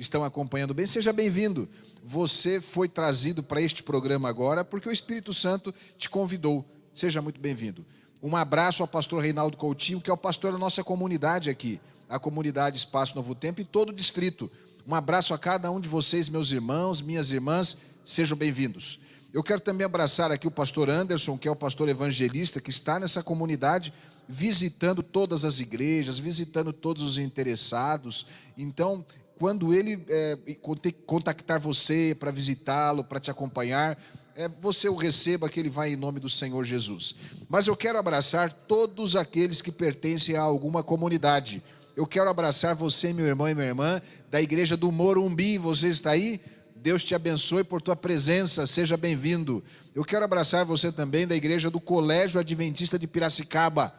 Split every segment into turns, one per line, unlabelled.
estão acompanhando bem, seja bem-vindo. Você foi trazido para este programa agora porque o Espírito Santo te convidou. Seja muito bem-vindo. Um abraço ao pastor Reinaldo Coutinho, que é o pastor da nossa comunidade aqui, a comunidade Espaço Novo Tempo e todo o distrito. Um abraço a cada um de vocês, meus irmãos, minhas irmãs, sejam bem-vindos. Eu quero também abraçar aqui o pastor Anderson, que é o pastor evangelista, que está nessa comunidade, visitando todas as igrejas, visitando todos os interessados. Então, quando ele contactar você para visitá-lo, para te acompanhar, você o receba, que ele vai em nome do Senhor Jesus. Mas eu quero abraçar todos aqueles que pertencem a alguma comunidade. Eu quero abraçar você, meu irmão e minha irmã, da igreja do Morumbi. Você está aí? Deus te abençoe por tua presença, seja bem-vindo. Eu quero abraçar você também da igreja do Colégio Adventista de Piracicaba.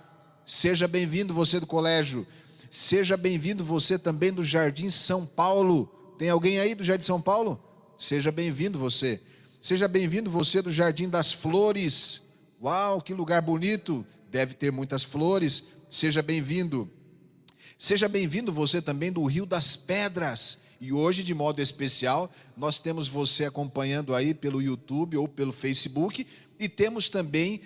Seja bem-vindo você do colégio. Seja bem-vindo você também do Jardim São Paulo. Tem alguém aí do Jardim São Paulo? Seja bem-vindo você. Seja bem-vindo você do Jardim das Flores. Uau, que lugar bonito. Deve ter muitas flores. Seja bem-vindo. Seja bem-vindo você também do Rio das Pedras. E hoje, de modo especial, nós temos você acompanhando aí pelo YouTube ou pelo Facebook. E temos também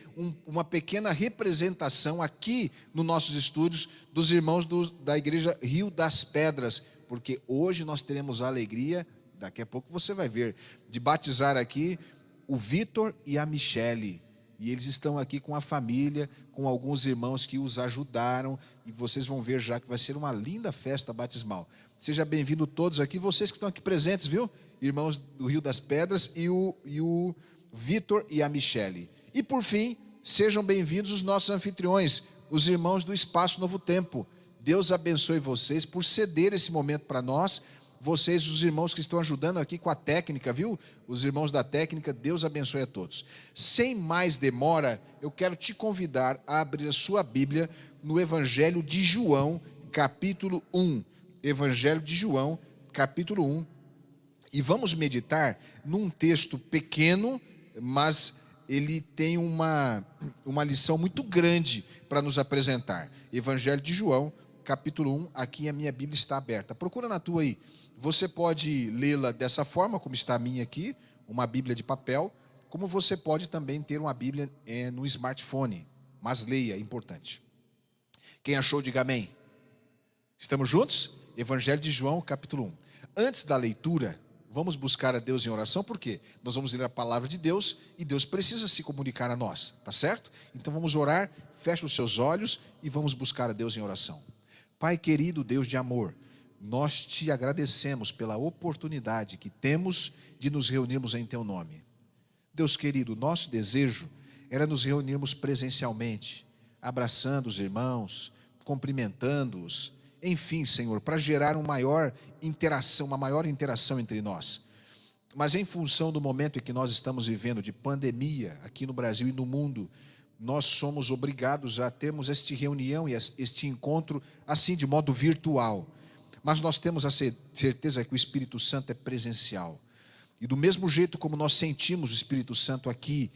uma pequena representação aqui nos nossos estúdios dos irmãos da igreja Rio das Pedras. Porque hoje nós teremos a alegria, daqui a pouco você vai ver, de batizar aqui o Vitor e a Michele. E eles estão aqui com a família, com alguns irmãos que os ajudaram. E vocês vão ver já que vai ser uma linda festa batismal. Seja bem-vindo todos aqui, vocês que estão aqui presentes, viu? Irmãos do Rio das Pedras e o Vitor e a Michele. E por fim, sejam bem-vindos os nossos anfitriões, os irmãos do Espaço Novo Tempo. Deus abençoe vocês por ceder esse momento para nós. Vocês, os irmãos que estão ajudando aqui com a técnica, viu? Os irmãos da técnica, Deus abençoe a todos. Sem mais demora, eu quero te convidar a abrir a sua Bíblia no Evangelho de João, capítulo 1. Evangelho de João, capítulo 1. E vamos meditar num texto pequeno, mas ele tem uma lição muito grande para nos apresentar. Evangelho de João, capítulo 1, aqui a minha Bíblia está aberta. Procura na tua aí. Você pode lê-la dessa forma, como está a minha aqui, uma Bíblia de papel, como você pode também ter uma Bíblia no smartphone. Mas leia, é importante. Quem achou, diga amém. Estamos juntos? Evangelho de João, capítulo 1. Antes da leitura, vamos buscar a Deus em oração, porque nós vamos ler a palavra de Deus e Deus precisa se comunicar a nós, tá certo? Então vamos orar, fecha os seus olhos e vamos buscar a Deus em oração. Pai querido, Deus de amor, nós te agradecemos pela oportunidade que temos de nos reunirmos em teu nome. Deus querido, nosso desejo era nos reunirmos presencialmente, abraçando os irmãos, cumprimentando-os, enfim, Senhor, para gerar uma maior interação entre nós. Mas em função do momento em que nós estamos vivendo de pandemia aqui no Brasil e no mundo, nós somos obrigados a termos esta reunião e este encontro assim de modo virtual. Mas nós temos a certeza que o Espírito Santo é presencial. E do mesmo jeito como nós sentimos o Espírito Santo aqui,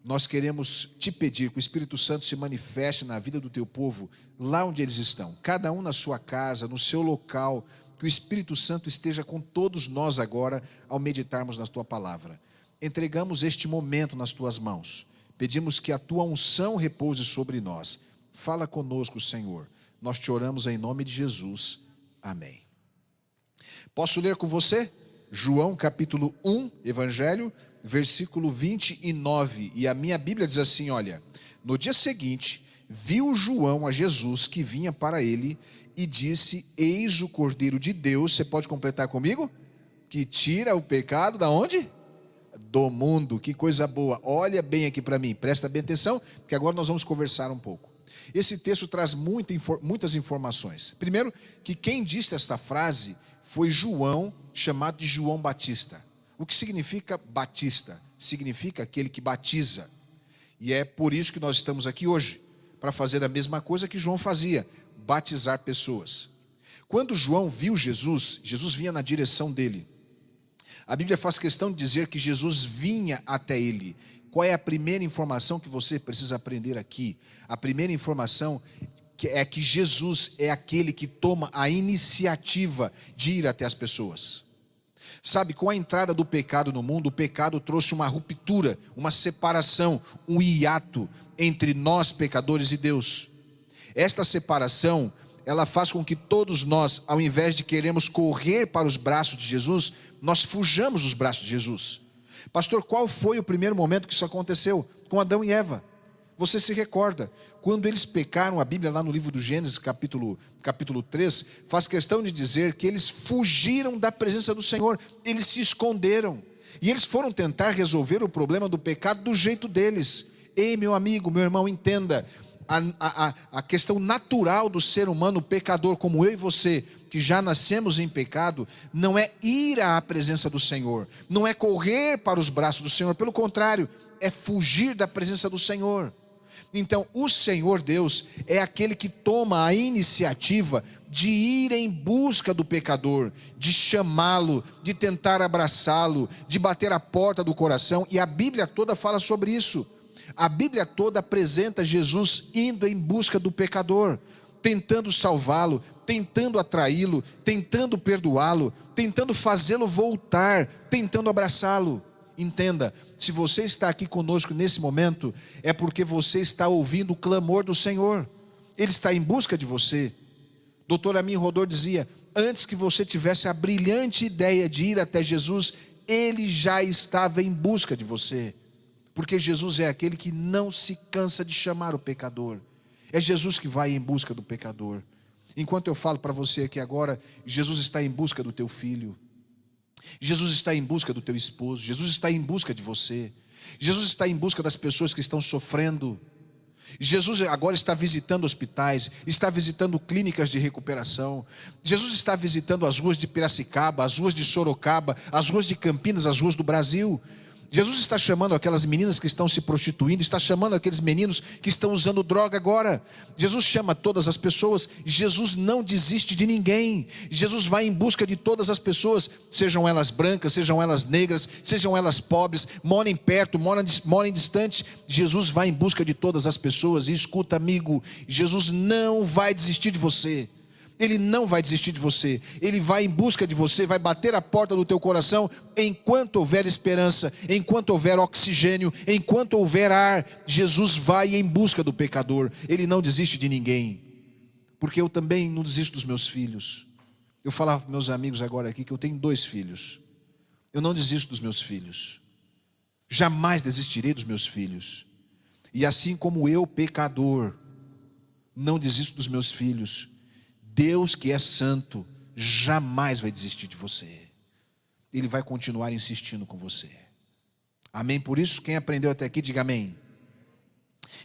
nós queremos te pedir que o Espírito Santo se manifeste na vida do teu povo, lá onde eles estão, cada um na sua casa, no seu local, que o Espírito Santo esteja com todos nós agora, ao meditarmos na tua palavra. Entregamos este momento nas tuas mãos, pedimos que a tua unção repouse sobre nós. Fala conosco, Senhor, nós te oramos em nome de Jesus, amém. Posso ler com você? João capítulo 1, Evangelho, versículo 29, e a minha Bíblia diz assim, olha: no dia seguinte, viu João a Jesus que vinha para ele e disse, eis o Cordeiro de Deus, você pode completar comigo? Que tira o pecado da onde? Do mundo. Que coisa boa, olha bem aqui para mim, presta bem atenção, porque agora nós vamos conversar um pouco. Esse texto traz muitas informações. Primeiro, que quem disse esta frase foi João, chamado de João Batista. O que significa Batista? Significa aquele que batiza. E é por isso que nós estamos aqui hoje, para fazer a mesma coisa que João fazia, batizar pessoas. Quando João viu Jesus, Jesus vinha na direção dele. A Bíblia faz questão de dizer que Jesus vinha até ele. Qual é a primeira informação que você precisa aprender aqui? A primeira informação é que Jesus é aquele que toma a iniciativa de ir até as pessoas. Sabe, com a entrada do pecado no mundo, o pecado trouxe uma ruptura, uma separação, um hiato entre nós pecadores e Deus. Esta separação, ela faz com que todos nós, ao invés de querermos correr para os braços de Jesus, nós fujamos dos braços de Jesus. Pastor, qual foi o primeiro momento que isso aconteceu? Com Adão e Eva. Você se recorda, quando eles pecaram, a Bíblia lá no livro do Gênesis, capítulo 3, faz questão de dizer que eles fugiram da presença do Senhor, eles se esconderam, e eles foram tentar resolver o problema do pecado do jeito deles. Ei, meu amigo, meu irmão, entenda, a questão natural do ser humano pecador, como eu e você, que já nascemos em pecado, não é ir à presença do Senhor, não é correr para os braços do Senhor, pelo contrário, é fugir da presença do Senhor. Então, o Senhor Deus é aquele que toma a iniciativa de ir em busca do pecador, de chamá-lo, de tentar abraçá-lo, de bater a porta do coração, e a Bíblia toda fala sobre isso. A Bíblia toda apresenta Jesus indo em busca do pecador, tentando salvá-lo, tentando atraí-lo, tentando perdoá-lo, tentando fazê-lo voltar, tentando abraçá-lo. Entenda, se você está aqui conosco nesse momento, é porque você está ouvindo o clamor do Senhor. Ele está em busca de você. Dr. Amin Rodor dizia, antes que você tivesse a brilhante ideia de ir até Jesus, Ele já estava em busca de você. Porque Jesus é aquele que não se cansa de chamar o pecador. É Jesus que vai em busca do pecador. Enquanto eu falo para você aqui agora, Jesus está em busca do teu filho. Jesus está em busca do teu esposo. Jesus está em busca de você. Jesus está em busca das pessoas que estão sofrendo. Jesus agora está visitando hospitais, está visitando clínicas de recuperação. Jesus está visitando as ruas de Piracicaba, as ruas de Sorocaba, as ruas de Campinas, as ruas do Brasil. Jesus está chamando aquelas meninas que estão se prostituindo, está chamando aqueles meninos que estão usando droga agora. Jesus chama todas as pessoas. Jesus não desiste de ninguém. Jesus vai em busca de todas as pessoas, sejam elas brancas, sejam elas negras, sejam elas pobres, morem perto, morem distante. Jesus vai em busca de todas as pessoas. E escuta, amigo, Jesus não vai desistir de você. Ele não vai desistir de você. Ele vai em busca de você, vai bater a porta do teu coração. Enquanto houver esperança, enquanto houver oxigênio, enquanto houver ar, Jesus vai em busca do pecador. Ele não desiste de ninguém. Porque eu também não desisto dos meus filhos. Eu falava para meus amigos agora aqui que eu tenho 2 filhos. Eu não desisto dos meus filhos. Jamais desistirei dos meus filhos. E assim como eu, pecador, não desisto dos meus filhos, Deus que é santo jamais vai desistir de você. Ele vai continuar insistindo com você. Amém? Por isso, quem aprendeu até aqui, diga amém.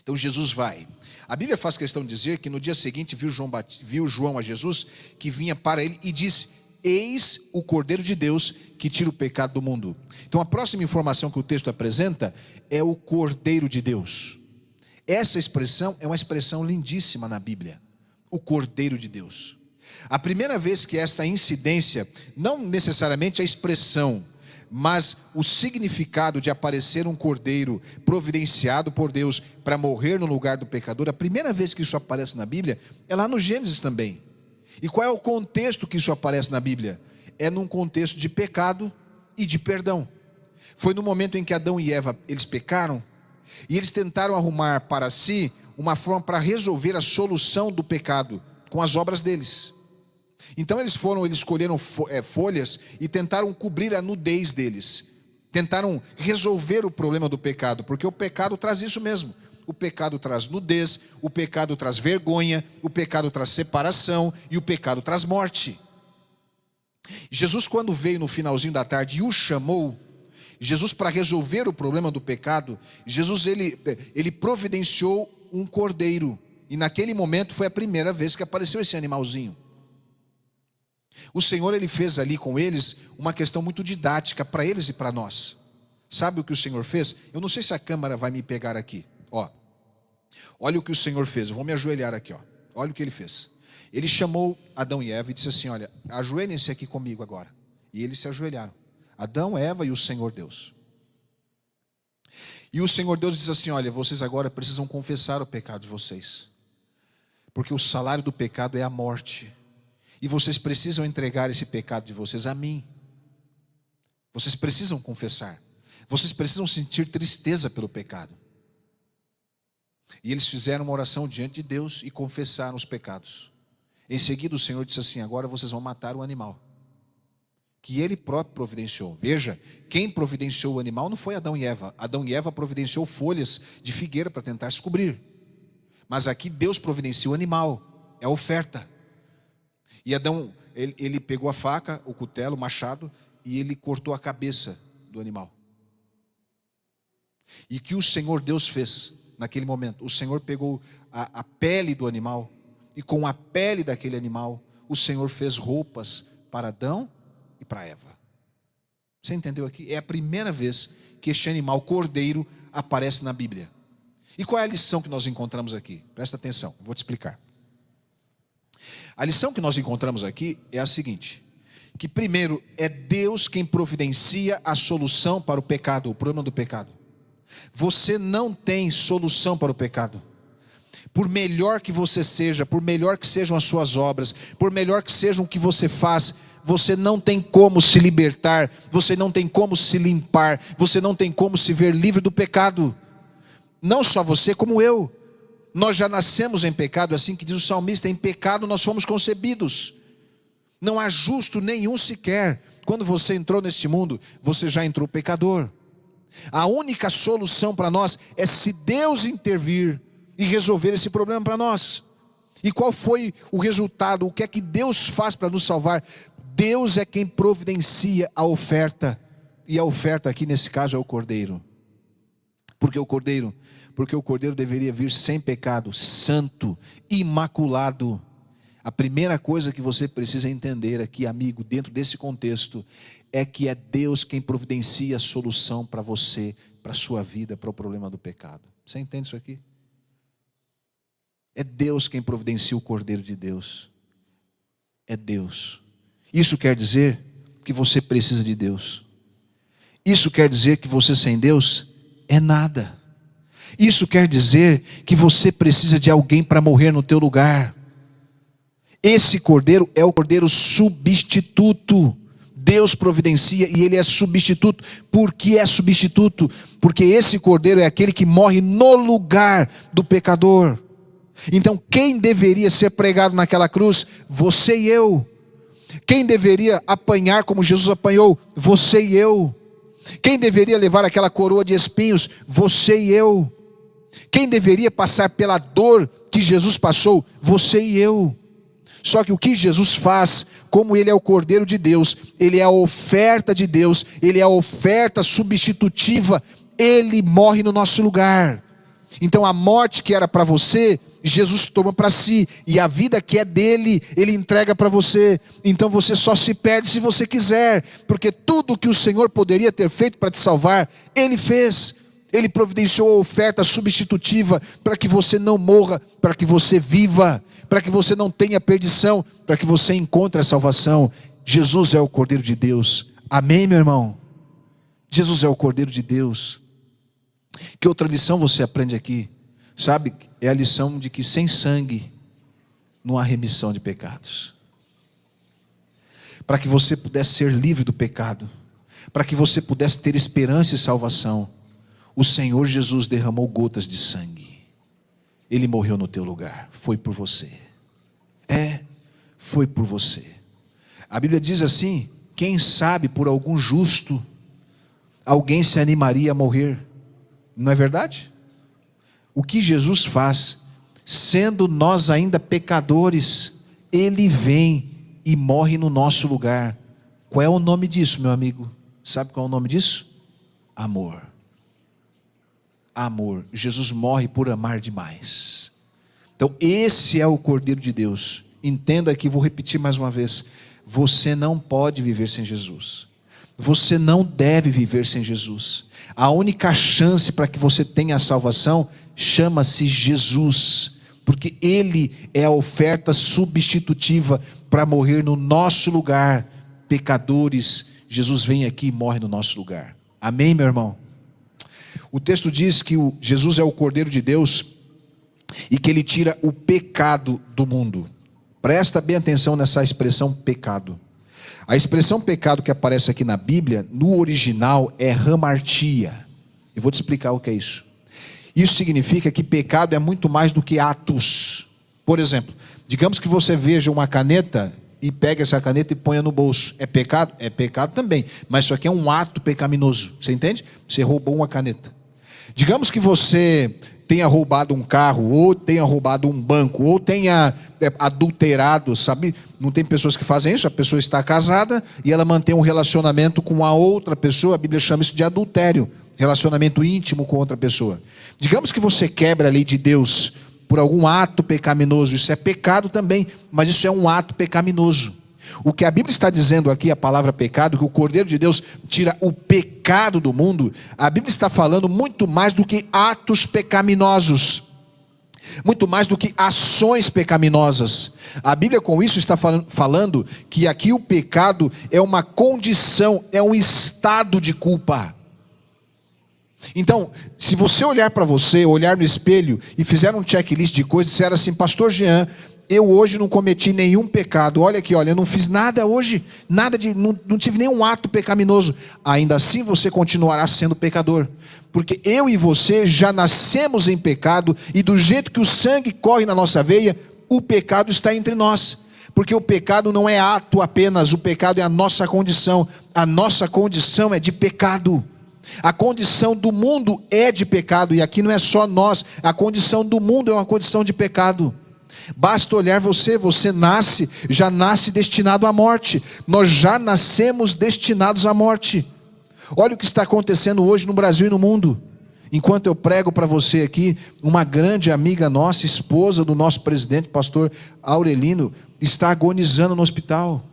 Então Jesus vai. A Bíblia faz questão de dizer que no dia seguinte viu João a Jesus, que vinha para ele e disse, eis o Cordeiro de Deus que tira o pecado do mundo. Então a próxima informação que o texto apresenta é o Cordeiro de Deus. Essa expressão é uma expressão lindíssima na Bíblia. O Cordeiro de Deus. A primeira vez que esta incidência, não necessariamente a expressão, mas o significado de aparecer um cordeiro providenciado por Deus para morrer no lugar do pecador, a primeira vez que isso aparece na Bíblia é lá no Gênesis também. E qual é o contexto que isso aparece na Bíblia? É num contexto de pecado e de perdão. Foi no momento em que Adão e Eva, eles pecaram, e eles tentaram arrumar para si uma forma para resolver a solução do pecado com as obras deles. Então eles escolheram folhas e tentaram cobrir a nudez deles. Tentaram resolver o problema do pecado, porque o pecado traz isso mesmo. O pecado traz nudez, o pecado traz vergonha, o pecado traz separação e o pecado traz morte. Jesus, quando veio no finalzinho da tarde e o chamou, Jesus, para resolver o problema do pecado, Jesus ele providenciou um cordeiro, e naquele momento foi a primeira vez que apareceu esse animalzinho. O Senhor, ele fez ali com eles uma questão muito didática para eles e para nós. Sabe o que o Senhor fez? Eu não sei se a câmera vai me pegar aqui. Olha o que o Senhor fez. Eu vou me ajoelhar aqui. Olha o que ele fez. Ele chamou Adão e Eva e disse assim, olha, ajoelhem-se aqui comigo agora. E eles se ajoelharam. Adão, Eva e o Senhor Deus. E o Senhor Deus diz assim, olha, vocês agora precisam confessar o pecado de vocês. Porque o salário do pecado é a morte. E vocês precisam entregar esse pecado de vocês a mim. Vocês precisam confessar. Vocês precisam sentir tristeza pelo pecado. E eles fizeram uma oração diante de Deus e confessaram os pecados. Em seguida o Senhor disse assim: agora vocês vão matar o animal que Ele próprio providenciou. Veja, quem providenciou o animal não foi Adão e Eva. Adão e Eva providenciou folhas de figueira para tentar se cobrir. Mas aqui Deus providencia o animal, é a oferta. E Adão, ele pegou a faca, o cutelo, o machado, e ele cortou a cabeça do animal. E o que o Senhor Deus fez naquele momento? O Senhor pegou a pele do animal, e com a pele daquele animal, o Senhor fez roupas para Adão e para Eva. Você entendeu aqui? É a primeira vez que este animal cordeiro aparece na Bíblia. E qual é a lição que nós encontramos aqui? Presta atenção, vou te explicar. A lição que nós encontramos aqui é a seguinte: que primeiro é Deus quem providencia a solução para o pecado, o problema do pecado. Você não tem solução para o pecado. Por melhor que você seja, por melhor que sejam as suas obras, por melhor que sejam o que você faz, você não tem como se libertar, você não tem como se limpar, você não tem como se ver livre do pecado. Não só você, como eu. Nós já nascemos em pecado, assim que diz o salmista: em pecado nós fomos concebidos. Não há justo nenhum sequer. Quando você entrou neste mundo, você já entrou pecador. A única solução para nós é se Deus intervir e resolver esse problema para nós. E qual foi o resultado? O que é que Deus faz para nos salvar? Deus é quem providencia a oferta. E a oferta aqui nesse caso é o cordeiro. Por que o cordeiro? Porque o cordeiro deveria vir sem pecado, santo, imaculado. A primeira coisa que você precisa entender aqui, amigo, dentro desse contexto, é que é Deus quem providencia a solução para você, para a sua vida, para o problema do pecado. Você entende isso aqui? É Deus quem providencia o Cordeiro de Deus. É Deus. Isso quer dizer que você precisa de Deus. Isso quer dizer que você sem Deus é nada. Isso quer dizer que você precisa de alguém para morrer no teu lugar. Esse cordeiro é o cordeiro substituto. Deus providencia e ele é substituto. Por que é substituto? Porque esse cordeiro é aquele que morre no lugar do pecador. Então quem deveria ser pregado naquela cruz? Você e eu. Quem deveria apanhar como Jesus apanhou? Você e eu. Quem deveria levar aquela coroa de espinhos? Você e eu. Quem deveria passar pela dor que Jesus passou? Você e eu. Só que o que Jesus faz, como Ele é o Cordeiro de Deus, Ele é a oferta de Deus, Ele é a oferta substitutiva, Ele morre no nosso lugar. Então a morte que era para você, Jesus toma para si, e a vida que é dele, Ele entrega para você. Então você só se perde se você quiser, porque tudo que o Senhor poderia ter feito para te salvar, Ele fez. Ele providenciou a oferta substitutiva para que você não morra, para que você viva, para que você não tenha perdição, para que você encontre a salvação. Jesus é o Cordeiro de Deus. Amém, meu irmão? Jesus é o Cordeiro de Deus. Que outra lição você aprende aqui? Sabe, é a lição de que sem sangue não há remissão de pecados. Para que você pudesse ser livre do pecado, para que você pudesse ter esperança e salvação, o Senhor Jesus derramou gotas de sangue. Ele morreu no teu lugar, foi por você. Foi por você. A Bíblia diz assim: quem sabe por algum justo alguém se animaria a morrer. Não é verdade? O que Jesus faz, sendo nós ainda pecadores, Ele vem e morre no nosso lugar. Qual é o nome disso, meu amigo? Sabe qual é o nome disso? Amor. Amor. Jesus morre por amar demais. Então esse é o Cordeiro de Deus. Entenda aqui, vou repetir mais uma vez: você não pode viver sem Jesus. Você não deve viver sem Jesus. A única chance para que você tenha a salvação chama-se Jesus, porque Ele é a oferta substitutiva para morrer no nosso lugar. Pecadores, Jesus vem aqui e morre no nosso lugar. Amém, meu irmão? O texto diz que Jesus é o Cordeiro de Deus e que Ele tira o pecado do mundo. Presta bem atenção nessa expressão pecado. A expressão pecado que aparece aqui na Bíblia, no original, é hamartia. Eu vou te explicar o que é isso. Isso significa que pecado é muito mais do que atos. Por exemplo, digamos que você veja uma caneta e pega essa caneta e ponha no bolso. É pecado? É pecado também. Mas isso aqui é um ato pecaminoso. Você entende? Você roubou uma caneta. Digamos que você tenha roubado um carro, ou tenha roubado um banco, ou tenha adulterado, sabe? Não tem pessoas que fazem isso. A pessoa está casada e ela mantém um relacionamento com a outra pessoa. A Bíblia chama isso de adultério. Relacionamento íntimo com outra pessoa. Digamos que você quebra a lei de Deus por algum ato pecaminoso. Isso é pecado também, mas isso é um ato pecaminoso. O que a Bíblia está dizendo aqui, a palavra pecado, que o Cordeiro de Deus tira o pecado do mundo, a Bíblia está falando muito mais do que atos pecaminosos, muito mais do que ações pecaminosas. A Bíblia com isso está falando que aqui o pecado é uma condição, é um estado de culpa. Então, se você olhar para você, olhar no espelho e fizer um checklist de coisas, disser assim: pastor Jean, eu hoje não cometi nenhum pecado, olha aqui, olha, eu não fiz nada hoje, não tive nenhum ato pecaminoso, ainda assim você continuará sendo pecador, porque eu e você já nascemos em pecado, e do jeito que o sangue corre na nossa veia, o pecado está entre nós, porque o pecado não é ato apenas, o pecado é a nossa condição é de pecado. A condição do mundo é de pecado, e aqui não é só nós, a condição do mundo é uma condição de pecado. Basta olhar você já nasce destinado à morte, nós já nascemos destinados à morte. Olha o que está acontecendo hoje no Brasil e no mundo. Enquanto eu prego para você aqui, uma grande amiga nossa, esposa do nosso presidente, pastor Aurelino, está agonizando no hospital.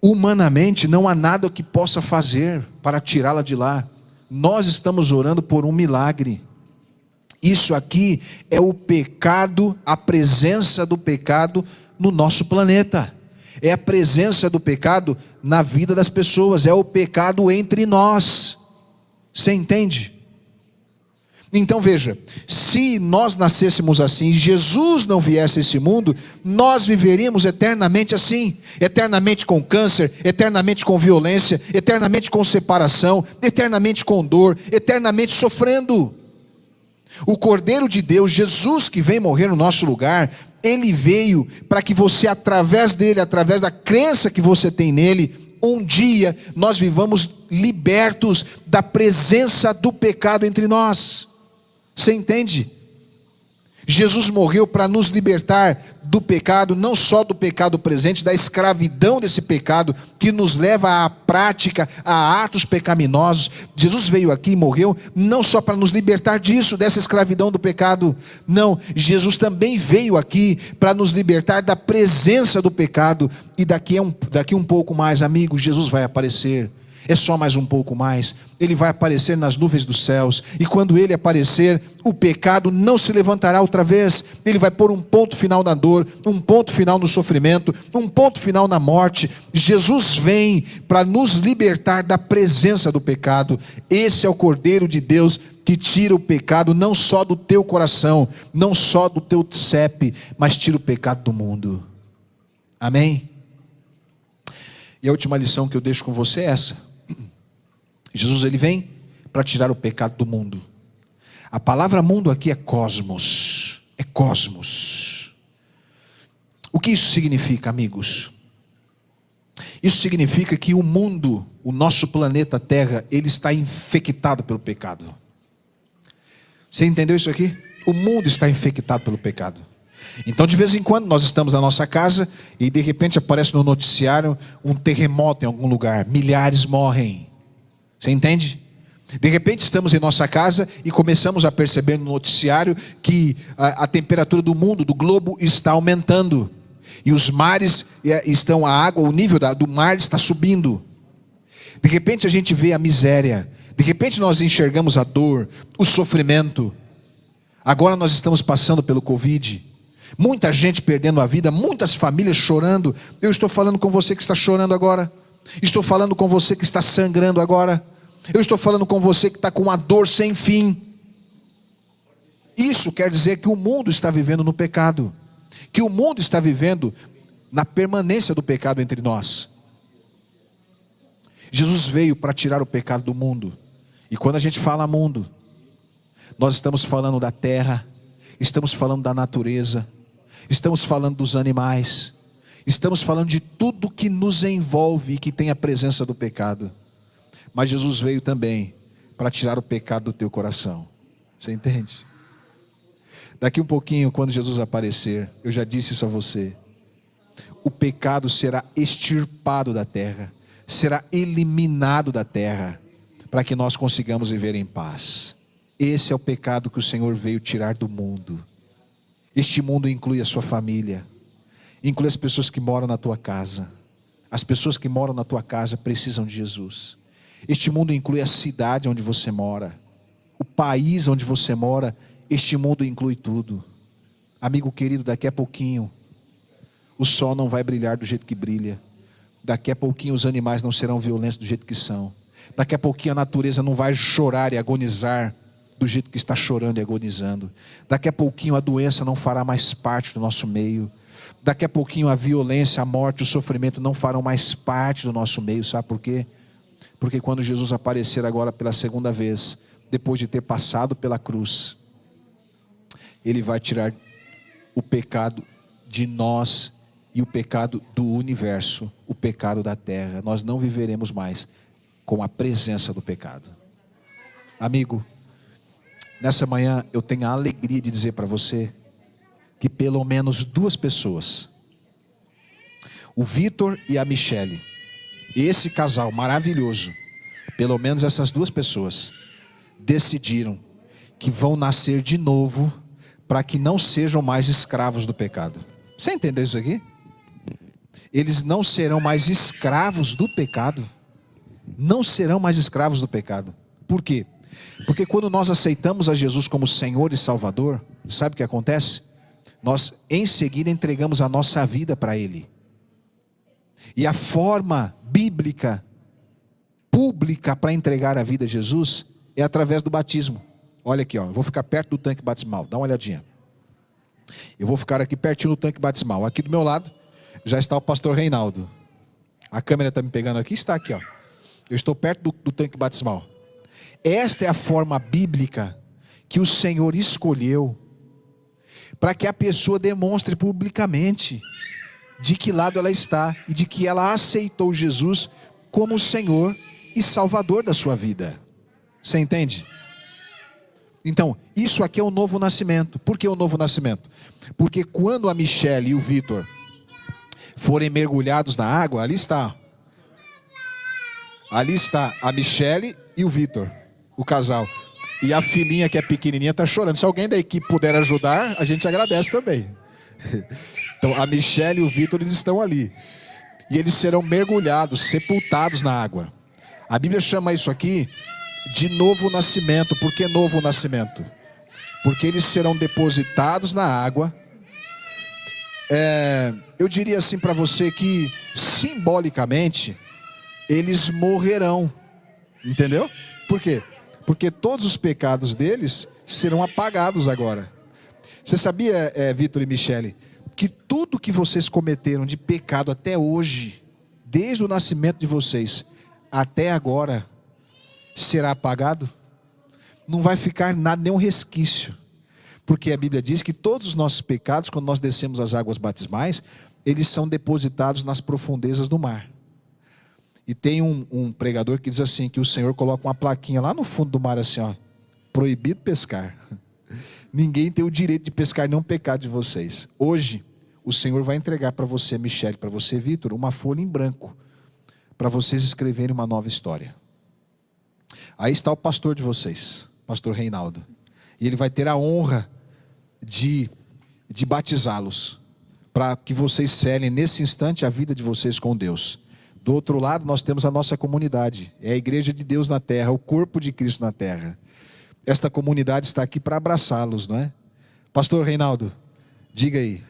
Humanamente não há nada que possa fazer para tirá-la de lá. Nós estamos orando por um milagre. Isso aqui é o pecado, a presença do pecado no nosso planeta. É a presença do pecado na vida das pessoas, é o pecado entre nós. Você entende? Então veja, se nós nascêssemos assim, Jesus não viesse a esse mundo, nós viveríamos eternamente assim, eternamente com câncer, eternamente com violência, eternamente com separação, eternamente com dor, eternamente sofrendo. O Cordeiro de Deus, Jesus, que vem morrer no nosso lugar, Ele veio para que você, através dele, através da crença que você tem nele, um dia nós vivamos libertos da presença do pecado entre nós. Você entende? Jesus morreu para nos libertar do pecado, não só do pecado presente, da escravidão desse pecado, que nos leva à prática, a atos pecaminosos. Jesus veio aqui e morreu, não só para nos libertar disso, dessa escravidão do pecado, não, Jesus também veio aqui para nos libertar da presença do pecado, e daqui um pouco mais, amigos, Jesus vai aparecer. É só mais um pouco mais, Ele vai aparecer nas nuvens dos céus, e quando Ele aparecer, o pecado não se levantará outra vez. Ele vai pôr um ponto final na dor, um ponto final no sofrimento, um ponto final na morte. Jesus vem para nos libertar da presença do pecado. Esse é o Cordeiro de Deus que tira o pecado não só do teu coração, não só do teu CEP, mas tira o pecado do mundo. Amém? E a última lição que eu deixo com você é essa. Jesus, ele vem para tirar o pecado do mundo. A palavra mundo aqui é cosmos. É cosmos. O que isso significa, amigos? Isso significa que o mundo, o nosso planeta Terra, ele está infectado pelo pecado. Você entendeu isso aqui? O mundo está infectado pelo pecado. Então de vez em quando nós estamos na nossa casa e de repente aparece no noticiário um terremoto em algum lugar, milhares morrem. Você entende? De repente estamos em nossa casa e começamos a perceber no noticiário que a temperatura do mundo, do globo, está aumentando. E os mares estão, a água, o nível do mar está subindo. De repente a gente vê a miséria. De repente nós enxergamos a dor, o sofrimento. Agora nós estamos passando pelo Covid. Muita gente perdendo a vida, muitas famílias chorando. Eu estou falando com você que está chorando agora. Estou falando com você que está sangrando agora. Eu estou falando com você que está com uma dor sem fim. Isso quer dizer que o mundo está vivendo no pecado. Que o mundo está vivendo na permanência do pecado entre nós. Jesus veio para tirar o pecado do mundo. E quando a gente fala mundo, nós estamos falando da terra, estamos falando da natureza, estamos falando dos animais, estamos falando de tudo que nos envolve e que tem a presença do pecado. Mas Jesus veio também para tirar o pecado do teu coração. Você entende? Daqui um pouquinho, quando Jesus aparecer, eu já disse isso a você, o pecado será extirpado da terra, será eliminado da terra, para que nós consigamos viver em paz. Esse é o pecado que o Senhor veio tirar do mundo. Este mundo inclui a sua família, inclui as pessoas que moram na tua casa. As pessoas que moram na tua casa precisam de Jesus. Este mundo inclui a cidade onde você mora, o país onde você mora. Este mundo inclui tudo. Amigo querido, daqui a pouquinho o sol não vai brilhar do jeito que brilha. Daqui a pouquinho os animais não serão violentos do jeito que são. Daqui a pouquinho a natureza não vai chorar e agonizar do jeito que está chorando e agonizando. Daqui a pouquinho a doença não fará mais parte do nosso meio. Daqui a pouquinho a violência, a morte, o sofrimento não farão mais parte do nosso meio. Sabe por quê? Porque quando Jesus aparecer agora pela segunda vez, depois de ter passado pela cruz, Ele vai tirar o pecado de nós e o pecado do universo, o pecado da terra. Nós não viveremos mais com a presença do pecado. Amigo, nessa manhã eu tenho a alegria de dizer para você que pelo menos duas pessoas, o Vitor e a Michele, esse casal maravilhoso, pelo menos essas duas pessoas, decidiram que vão nascer de novo para que não sejam mais escravos do pecado. Você entendeu isso aqui? Eles não serão mais escravos do pecado. Não serão mais escravos do pecado. Por quê? Porque quando nós aceitamos a Jesus como Senhor e Salvador, sabe o que acontece? Nós em seguida entregamos a nossa vida para Ele. E a forma bíblica, pública para entregar a vida a Jesus é através do batismo. Olha aqui, ó, eu vou ficar perto do tanque batismal, dá uma olhadinha. Eu vou ficar aqui pertinho do tanque batismal. Aqui do meu lado já está o pastor Reinaldo. A câmera está me pegando aqui, está aqui, ó. Eu estou perto do tanque batismal. Esta é a forma bíblica que o Senhor escolheu para que a pessoa demonstre publicamente de que lado ela está e de que ela aceitou Jesus como o Senhor e Salvador da sua vida. Você entende? Então, isso aqui é o novo nascimento. Por que o novo nascimento? Porque quando a Michele e o Vitor forem mergulhados na água, ali está a Michele e o Vitor, o casal. E a filhinha que é pequenininha está chorando. Se alguém da equipe puder ajudar, a gente agradece também. Então a Michele e o Vitor, eles estão ali. E eles serão mergulhados, sepultados na água. A Bíblia chama isso aqui de novo nascimento. Por que novo nascimento? Porque eles serão depositados na água. Eu diria assim para você que simbolicamente eles morrerão. Entendeu? Por quê? Porque todos os pecados deles serão apagados agora. Você sabia, Vitor e Michele, que tudo que vocês cometeram de pecado até hoje, desde o nascimento de vocês até agora, será apagado? Não vai ficar nada, nenhum resquício. Porque a Bíblia diz que todos os nossos pecados, quando nós descemos as águas batismais, eles são depositados nas profundezas do mar. E tem um pregador que diz assim, que o Senhor coloca uma plaquinha lá no fundo do mar assim, ó, proibido pescar. Ninguém tem o direito de pescar nenhum pecado de vocês. Hoje, o Senhor vai entregar para você, Michele, para você, Vitor, uma folha em branco, para vocês escreverem uma nova história. Aí está o pastor de vocês, pastor Reinaldo. E ele vai ter a honra de batizá-los, para que vocês selem nesse instante a vida de vocês com Deus. Do outro lado, nós temos a nossa comunidade. É a igreja de Deus na terra, o corpo de Cristo na terra. Esta comunidade está aqui para abraçá-los, não é? Pastor Reinaldo, diga aí.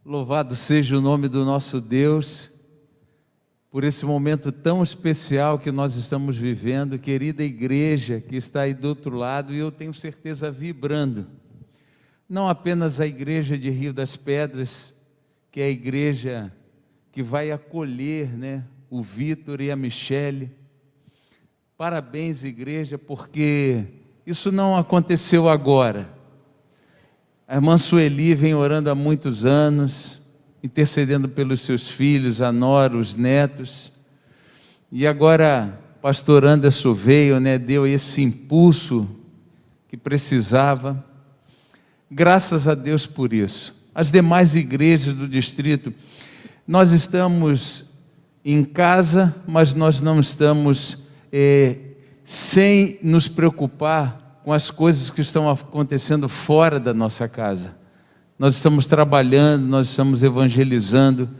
Louvado seja o nome do nosso Deus, por esse momento tão especial que nós estamos vivendo, querida igreja que está aí do outro lado, e eu tenho certeza vibrando. Não apenas a igreja de Rio das Pedras, que é a igreja que vai acolher, né, o Vitor e a Michele. Parabéns, igreja, porque isso não aconteceu agora. A irmã Sueli vem orando há muitos anos, intercedendo pelos seus filhos, a nora, os netos. E agora, pastor Anderson veio, né, deu esse impulso que precisava. Graças a Deus por isso. As demais igrejas do distrito, nós estamos em casa, mas nós não estamos sem nos preocupar com as coisas que estão acontecendo fora da nossa casa. Nós estamos trabalhando, nós estamos evangelizando,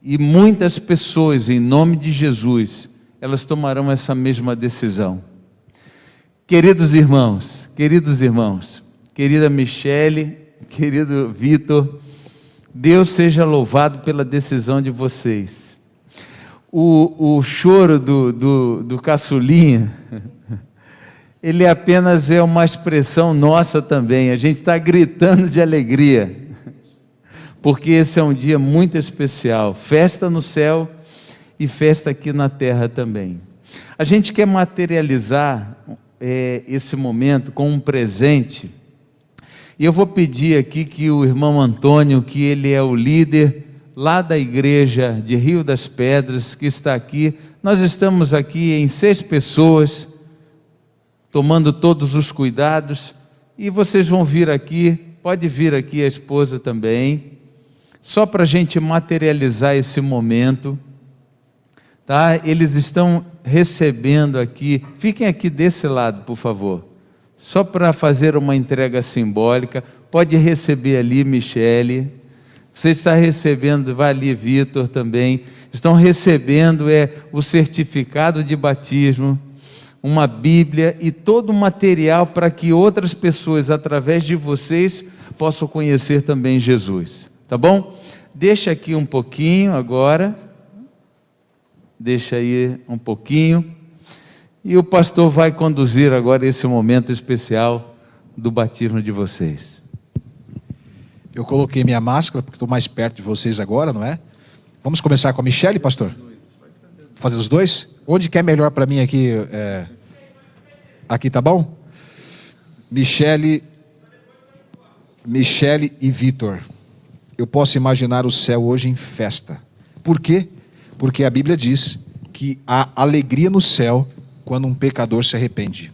e muitas pessoas, em nome de Jesus, elas tomarão essa mesma decisão. Queridos irmãos, querida Michele, querido Vitor, Deus seja louvado pela decisão de vocês. O choro do caçulinha, ele apenas é uma expressão nossa também. A gente está gritando de alegria, porque esse é um dia muito especial, festa no céu e festa aqui na terra também. A gente quer materializar esse momento com um presente, e eu vou pedir aqui que o irmão Antônio, que ele é o líder lá da igreja de Rio das Pedras, que está aqui. Nós estamos aqui em 6 pessoas, tomando todos os cuidados, e vocês vão vir aqui, pode vir aqui a esposa também, só para a gente materializar esse momento, tá? Eles estão recebendo aqui, fiquem aqui desse lado, por favor, só para fazer uma entrega simbólica. Pode receber ali, Michele, você está recebendo, vai ali, Vitor também, estão recebendo o certificado de batismo, uma Bíblia e todo o material para que outras pessoas, através de vocês, possam conhecer também Jesus, tá bom? Deixa aqui um pouquinho agora, deixa aí um pouquinho, e o pastor vai conduzir agora esse momento especial do batismo de vocês.
Eu coloquei minha máscara, porque estou mais perto de vocês agora, não é? Vamos começar com a Michele, pastor? Fazer os dois? Onde que é melhor para mim aqui? Aqui tá bom? Michele e Vitor. Eu posso imaginar o céu hoje em festa. Por quê? Porque a Bíblia diz que há alegria no céu quando um pecador se arrepende.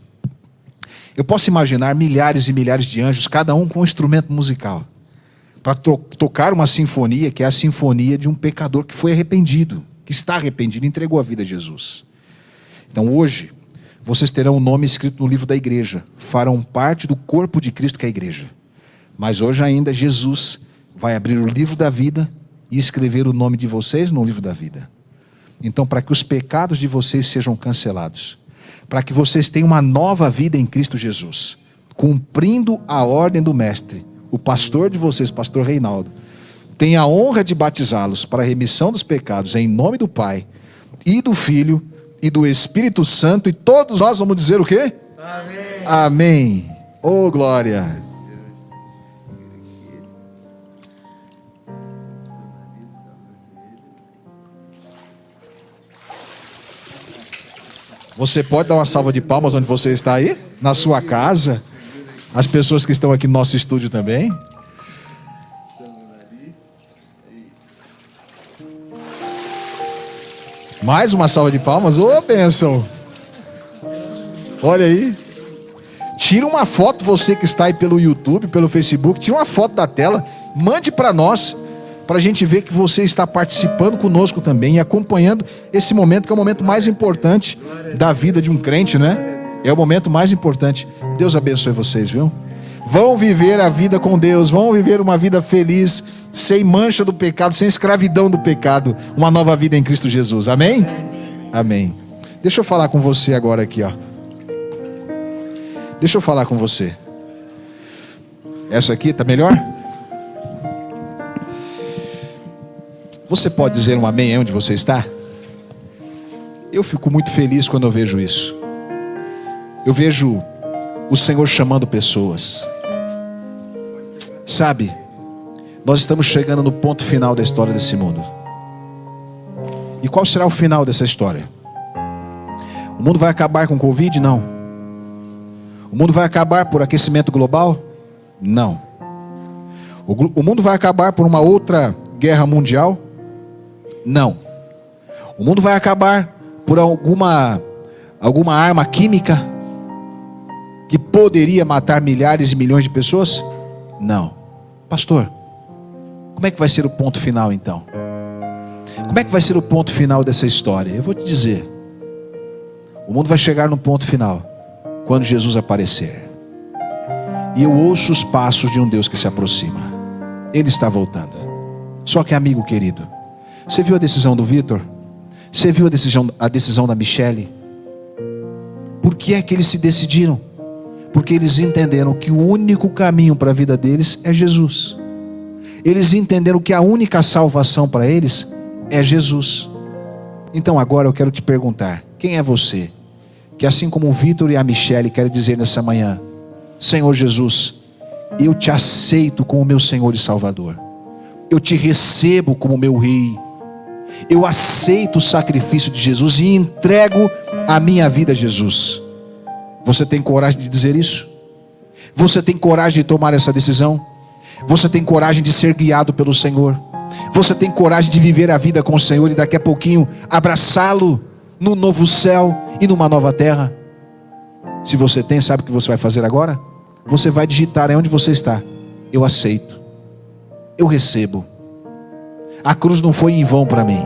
Eu posso imaginar milhares e milhares de anjos, cada um com um instrumento musical, para tocar uma sinfonia, que é a sinfonia de um pecador que foi arrependido, que está arrependido, entregou a vida a Jesus. Então hoje, vocês terão o nome escrito no livro da igreja, farão parte do corpo de Cristo, que é a igreja. Mas hoje ainda Jesus vai abrir o livro da vida e escrever o nome de vocês no livro da vida. Então, para que os pecados de vocês sejam cancelados, para que vocês tenham uma nova vida em Cristo Jesus, cumprindo a ordem do mestre, o pastor de vocês, pastor Reinaldo, tem a honra de batizá-los para a remissão dos pecados, em nome do Pai, e do Filho, e do Espírito Santo, e todos nós vamos dizer o quê? Amém. Amém. Oh, glória. Você pode dar uma salva de palmas onde você está aí? Na sua casa? As pessoas que estão aqui no nosso estúdio também? Mais uma salva de palmas. Ô, bênção! Olha aí. Tira uma foto, você que está aí pelo YouTube, pelo Facebook, tira uma foto da tela, mande para nós, para a gente ver que você está participando conosco também e acompanhando esse momento, que é o momento mais importante da vida de um crente, né? É o momento mais importante. Deus abençoe vocês, viu? Vão viver a vida com Deus, vão viver uma vida feliz, sem mancha do pecado, sem escravidão do pecado, uma nova vida em Cristo Jesus. Amém? Amém. Deixa eu falar com você agora aqui, ó. Deixa eu falar com você. Essa aqui tá melhor? Você pode dizer um amém aí onde você está? Eu fico muito feliz quando eu vejo isso. Eu vejo o Senhor chamando pessoas. Sabe, nós estamos chegando no ponto final da história desse mundo. E qual será o final dessa história? O mundo vai acabar com o Covid? Não. O mundo vai acabar por aquecimento global? Não. O mundo vai acabar por uma outra guerra mundial? Não. O mundo vai acabar por alguma arma química que poderia matar milhares e milhões de pessoas? Não. Pastor, como é que vai ser o ponto final então? Como é que vai ser o ponto final dessa história? Eu vou te dizer. O mundo vai chegar no ponto final quando Jesus aparecer. E eu ouço os passos de um Deus que se aproxima. Ele está voltando. Só que, amigo querido, você viu a decisão do Vitor? Você viu a decisão da Michele? Por que é que eles se decidiram? Porque eles entenderam que o único caminho para a vida deles é Jesus. Eles entenderam que a única salvação para eles é Jesus. Então agora eu quero te perguntar: quem é você que, assim como o Vitor e a Michele, quer dizer nessa manhã: Senhor Jesus, eu te aceito como meu Senhor e Salvador, eu te recebo como meu Rei, eu aceito o sacrifício de Jesus e entrego a minha vida a Jesus. Você tem coragem de dizer isso? Você tem coragem de tomar essa decisão? Você tem coragem de ser guiado pelo Senhor? Você tem coragem de viver a vida com o Senhor e daqui a pouquinho abraçá-lo no novo céu e numa nova terra? Se você tem, sabe o que você vai fazer agora? Você vai digitar aí onde você está: eu aceito, eu recebo. A cruz não foi em vão para mim.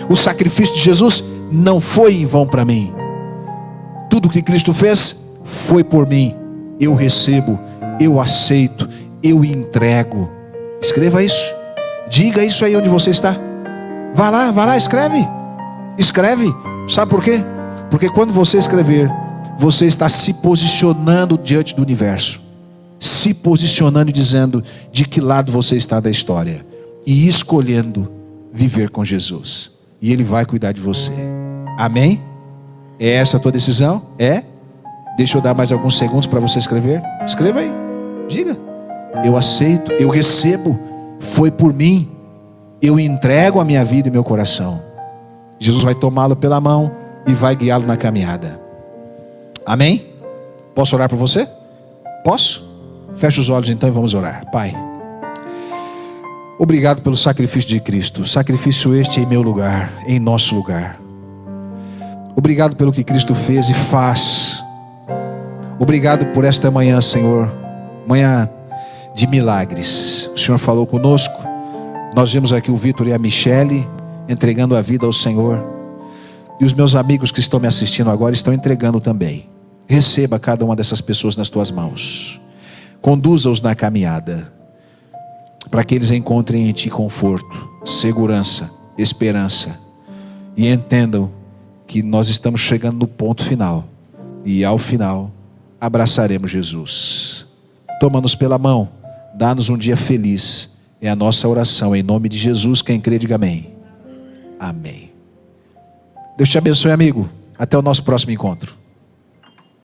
O sacrifício de Jesus não foi em vão para mim. Tudo que Cristo fez foi por mim. Eu recebo, eu aceito, eu entrego. Escreva isso. Diga isso aí onde você está. Vá lá, escreve. Escreve. Sabe por quê? Porque quando você escrever, você está se posicionando diante do universo, se posicionando e dizendo de que lado você está da história, e escolhendo viver com Jesus, e Ele vai cuidar de você. Amém? É essa a tua decisão? É? Deixa eu dar mais alguns segundos para você escrever. Escreva aí, diga: eu aceito, eu recebo, foi por mim, eu entrego a minha vida e meu coração. Jesus vai tomá-lo pela mão e vai guiá-lo na caminhada. Amém? Posso orar por você? Posso? Feche os olhos então e vamos orar. Pai, obrigado pelo sacrifício de Cristo. Sacrifício este em meu lugar, em nosso lugar. Obrigado pelo que Cristo fez e faz. Obrigado por esta manhã, Senhor, manhã de milagres. O Senhor falou conosco. Nós vimos aqui o Vitor e a Michele entregando a vida ao Senhor, e os meus amigos que estão me assistindo agora estão entregando também. Receba cada uma dessas pessoas nas tuas mãos. Conduza-os na caminhada, para que eles encontrem em ti conforto, segurança, esperança, e entendam que nós estamos chegando no ponto final, e ao final abraçaremos Jesus. Toma-nos pela mão, dá-nos um dia feliz. É a nossa oração em nome de Jesus. Quem crê, diga amém. Amém. Deus te abençoe, amigo. Até o nosso próximo encontro.